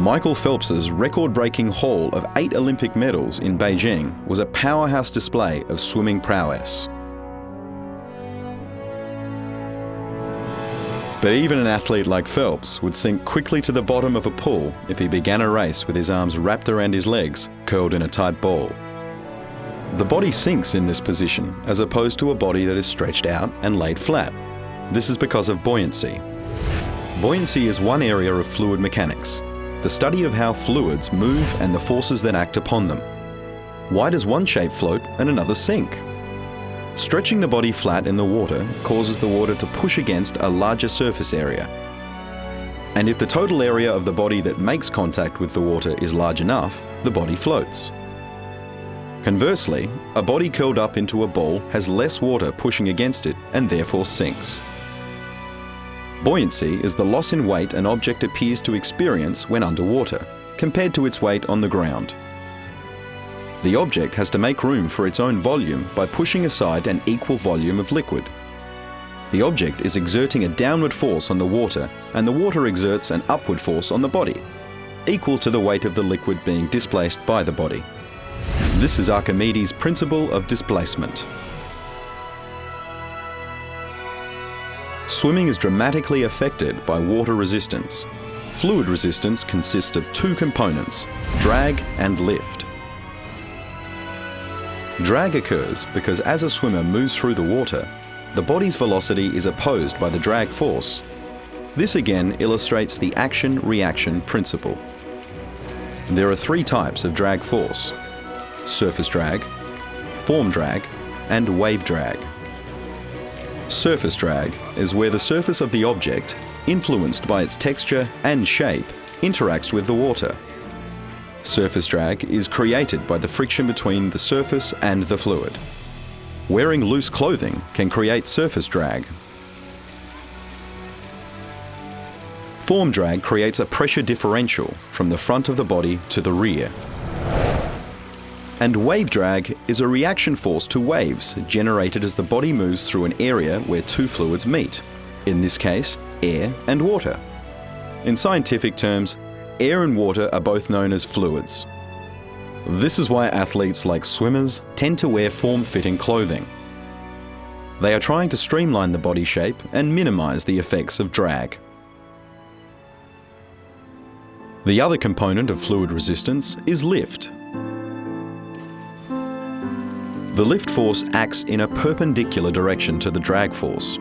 Michael Phelps's record-breaking haul of 8 Olympic medals in Beijing was a powerhouse display of swimming prowess. But even an athlete like Phelps would sink quickly to the bottom of a pool if he began a race with his arms wrapped around his legs, curled in a tight ball. The body sinks in this position as opposed to a body that is stretched out and laid flat. This is because of buoyancy. Buoyancy is one area of fluid mechanics, the study of how fluids move and the forces that act upon them. Why does one shape float and another sink? Stretching the body flat in the water causes the water to push against a larger surface area. And if the total area of the body that makes contact with the water is large enough, the body floats. Conversely, a body curled up into a ball has less water pushing against it and therefore sinks. Buoyancy is the loss in weight an object appears to experience when underwater, compared to its weight on the ground. The object has to make room for its own volume by pushing aside an equal volume of liquid. The object is exerting a downward force on the water, and the water exerts an upward force on the body, equal to the weight of the liquid being displaced by the body. This is Archimedes' principle of displacement. Swimming is dramatically affected by water resistance. Fluid resistance consists of 2 components, drag and lift. Drag occurs because as a swimmer moves through the water, the body's velocity is opposed by the drag force. This again illustrates the action-reaction principle. There are 3 types of drag force: surface drag, form drag, and wave drag. Surface drag is where the surface of the object, influenced by its texture and shape, interacts with the water. Surface drag is created by the friction between the surface and the fluid. Wearing loose clothing can create surface drag. Form drag creates a pressure differential from the front of the body to the rear. And wave drag is a reaction force to waves generated as the body moves through an area where 2 fluids meet, in this case, air and water. In scientific terms, air and water are both known as fluids. This is why athletes like swimmers tend to wear form-fitting clothing. They are trying to streamline the body shape and minimize the effects of drag. The other component of fluid resistance is lift. The lift force acts in a perpendicular direction to the drag force.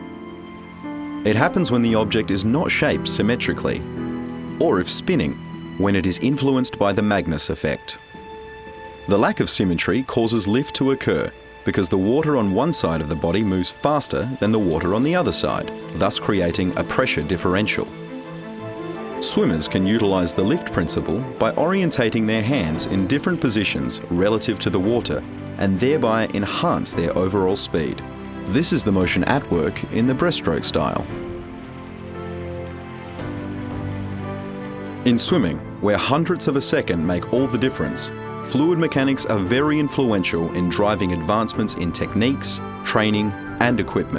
It happens when the object is not shaped symmetrically, or if spinning, when it is influenced by the Magnus effect. The lack of symmetry causes lift to occur because the water on one side of the body moves faster than the water on the other side, thus creating a pressure differential. Swimmers can utilize the lift principle by orientating their hands in different positions relative to the water and thereby enhance their overall speed. This is the motion at work in the breaststroke style. In swimming, where hundredths of a second make all the difference, fluid mechanics are very influential in driving advancements in techniques, training, and equipment.